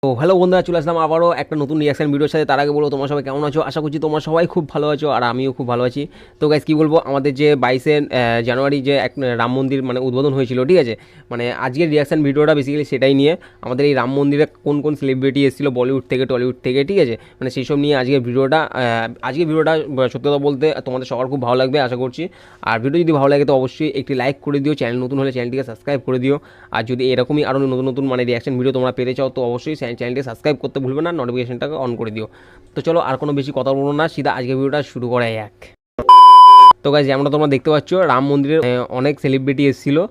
তো হ্যালো বন্ধুরা, চলে আসলাম আবারও একটা নতুন রিয়াকশন ভিডিওর সাথে। তার আগে বলো তোমরা সবাই কেমন আছো। আশা করছি তোমরা সবাই খুব ভালো আছো আর আমিও খুব ভালো আছি। তো গাইস কী বলবো, আমাদের যে 22শে জানুয়ারি যে এক রাম মন্দির মানে উদ্বোধন হয়েছিল, ঠিক আছে। মানে আজকের রিয়াকশন ভিডিওটা বেসিক্যালি সেটাই নিয়ে, আমাদের এই রাম মন্দিরে কোন কোন সেলিব্রিটি এসেছিলো বলিউড থেকে টলিউড থেকে, ঠিক আছে। মানে সেই সব নিয়ে আজকের ভিডিওটা সত্যি কথা বলতে তোমাদের সবার খুব ভালো লাগবে আশা করছি। আর ভিডিও যদি ভালো লাগে তো অবশ্যই একটি লাইক করে দিও, চ্যানেল নতুন হলে চ্যানেলটিকে সাবস্ক্রাইব করে দিও। আর যদি এরকমই আরও নতুন নতুন মানে রিয়াকশন ভিডিও তোমরা পেতে চাও তো অবশ্যই চ্যানেলটি সাবস্ক্রাইব করতে ভুলবে না, নোটিফিকেশনটাকে অন করে দিও। তো চলো আর কোনো বেশি কথা বলবো না, সিধা আজকের ভিডিওটা শুরু করা যাক। তো গাইস যেমনটা তোমরা দেখতে পাচ্ছ, রাম মন্দিরের অনেক সেলিব্রিটি এসেছিলো।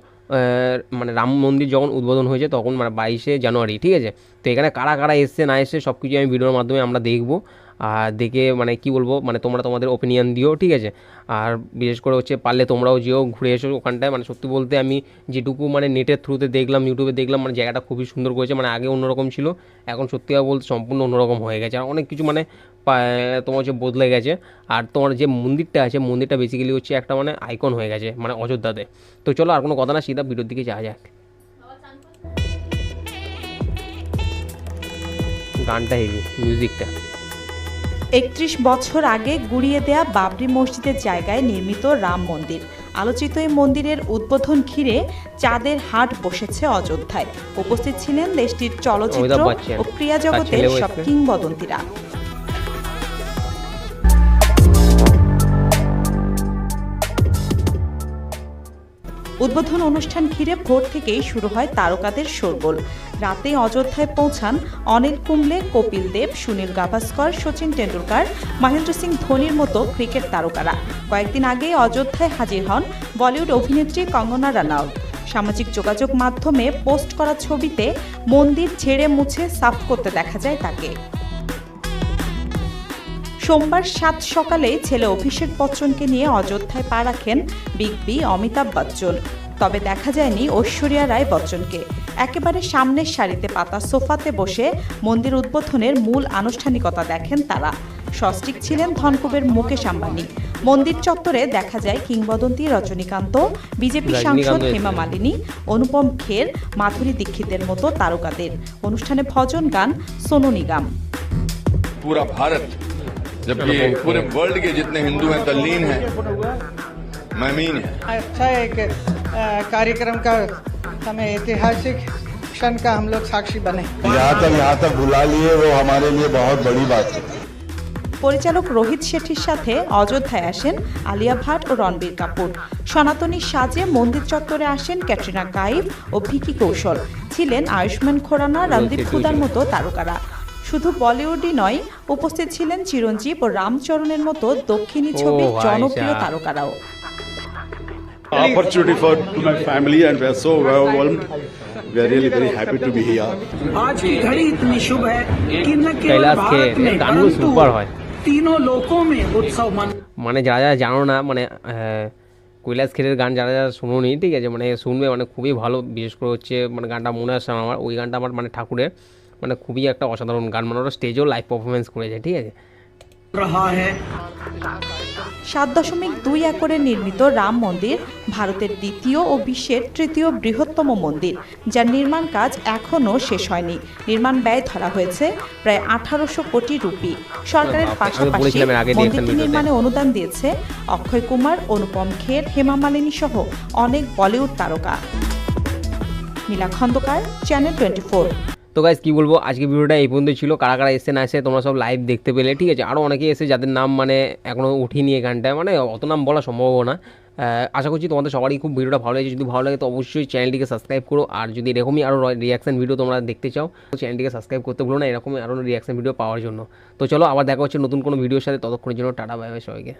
মানে রাম মন্দির যখন উদ্বোধন হয়েছে তখন মানে 22শে জানুয়ারি, ঠিক আছে। তো এখানে কারা কারা এসছে না এসছে সব কিছু আমি ভিডিওর মাধ্যমে আমরা দেখবো। আর দেখে মানে কি বলবো, মানে তোমরা তোমাদের ওপিনিয়ন দিও, ঠিক আছে। আর বিশেষ করে হচ্ছে পারলে তোমরাও যেও ঘুরে এসো ওখানটায়। মানে সত্যি বলতে আমি যেটুকু মানে নেটের থ্রুতে দেখলাম, ইউটিউবে দেখলাম, মানে জায়গাটা খুবই সুন্দর করেছে। মানে আগে অন্যরকম ছিল, এখন সত্যি বলতে সম্পূর্ণ অন্যরকম হয়ে গেছে। আর অনেক কিছু মানে তোমার হচ্ছে বদলে গেছে। আর তোমার যে মন্দিরটা আছে, মন্দিরটা বেসিক্যালি হচ্ছে একটা মানে আইকন হয়ে গেছে মানে অযোধ্যাতে। তো চলো আর কোনো কথা না, সিধা ভিডিওর দিকে যাওয়া যাক। গানটা হেভি, মিউজিকটা। ৩১ বছর আগে গুড়িয়ে দেয়া বাবরি মসজিদের জায়গায় নির্মিত রাম মন্দির। আলোচিত এই মন্দিরের উদ্বোধন ঘিরে চাঁদের হাট বসেছে অযোধ্যায়। উপস্থিত ছিলেন দেশটির চলচ্চিত্র ও ক্রীড়া জগতের সব কিংবদন্তিরা। উদ্বোধন অনুষ্ঠান ঘিরে ভোর থেকেই শুরু হয় তারকাদের শোরগোল। রাতে অযোধ্যায় পৌঁছান অনিল কুম্বলে, কপিল দেব, সুনীল গাভাস্কর, সচিন টেন্ডুলকার, মহেন্দ্র সিং ধোনির মতো ক্রিকেট তারকারা। কয়েকদিন আগেই অযোধ্যায় হাজির হন বলিউড অভিনেত্রী কঙ্গনা রানাউত। সামাজিক যোগাযোগ মাধ্যমে পোস্ট করা ছবিতে মন্দির ঝেড়ে মুছে সাফ করতে দেখা যায় তাকে। সোমবার 7 সকালে ছেলে অভিষেক বচ্চনকে নিয়ে অযোধ্যায় পা রাখেন বিগ বি অমিতাভ বচ্চন। তবে দেখা যায়নি ঐশ্বরিয়া রায় বচ্চনকে। একেবারে সামনের সারিতে পাতা সোফাতে বসে মন্দির উদ্বোধনের মূল আনুষ্ঠানিকতা দেখেন তারা। সস্টিক ছিলেন ধনকুবের মুকেশ আম্বানি। মন্দির চত্বরে দেখা যায় কিংবদন্তি রজনীকান্ত, বিজেপি সাংসদ হেমা মালিনী, অনুপম খের, মাধুরী দীক্ষিতের মতো তারকাদের। অনুষ্ঠানে ভজন গান সোনু নিগম। पूरा भारत जबकि पूरे वर्ल्ड के जितने हिंदू हैं तल्लीन हैं, ममीन हैं। अच्छा एक कार्यक्रम का हमें ऐतिहासिक क्षण का हम लोग साक्षी बने। यहाँ तक बुला लिए वो हमारे लिए बहुत बड़ी बात है। পরিচালক রোহিত শেঠির সাথে অযোধ্যায় আসেন আলিয়া ভাট ও রণবীর কাপুর। সনাতনী সাজে মন্দির চত্বরে আসেন ক্যাটরিনা কাইফ ও ভিকি কৌশল। ছিলেন আয়ুষ্মান খুরানা, রণদীপ হুদার মতো তারকারা। শুধু বলিউডই নয়, উপস্থিত ছিলেন চিরঞ্জীব ও রামচরণের মতো দক্ষিণী ছবির জনপ্রিয় তারকারাও। Opportunity for to my family and we are so overwhelmed. We are really very happy to be here. आज की घड़ी इतनी शुभ है कि न केवल भारत में परंतु तीनों लोकों में उत्सव मन। মানে যারা যারা জানো না, মানে কৈলাস খেরের গান যারা যারা শুনোনি, ঠিক আছে, মানে শুনবে, মানে খুবই ভালো। বিশেষ করে হচ্ছে মানে গানটা মনে আসছে আমার, ওই গানটা আমার মানে ঠাকুরের মানে খুবই একটা অসাধারণ গান। মানে ওরা স্টেজেও লাইভ পারফরমেন্স করেছে, ঠিক আছে। 7.2 একরে নির্মিত রাম মন্দির ভারতের দ্বিতীয় ও বিশ্বের তৃতীয় বৃহত্তম মন্দির, যার নির্মাণ কাজ এখনও শেষ হয়নি। নির্মাণ ব্যয় ধরা হয়েছে প্রায় 1800 কোটি রুপি। সরকারের পাশাপাশি মন্দিরটি নির্মাণে অনুদান দিয়েছে অক্ষয় কুমার, অনুপম খের, হেমা মালিনী সহ অনেক বলিউড তারকা। নীলা খন্দকার, চ্যানেল 24। তো গাইস কী বলবো, আজকে ভিডিওটা এই পর্যন্ত ছিল। কারা কারা এসে না এসে তোমরা সব লাইভ দেখতে পেলে, ঠিক আছে। আরও অনেকে এসে যাদের নাম মানে এখনও উঠিনি এই গানটায়, মানে অত নাম বলা সম্ভব না। আশা করছি তোমাদের সবারই খুব ভিডিওটা ভালো লাগছে। যদি ভালো লাগে তো অবশ্যই চ্যানেলটিকে সাবস্ক্রাইব করো। আর যদি এরকমই আরও রিয়াকশান ভিডিও তোমরা দেখতে চাও তো চ্যানেলটিকে সাবস্ক্রাইব করতে ভুলো না, এরকমই আরও রিয়াকশান ভিডিও পাওয়ার জন্য। তো চলো আবার দেখা হচ্ছে নতুন কোনো ভিডিওর সাথে, ততক্ষণের জন্য টাটা, বাই বাই সবাইকে।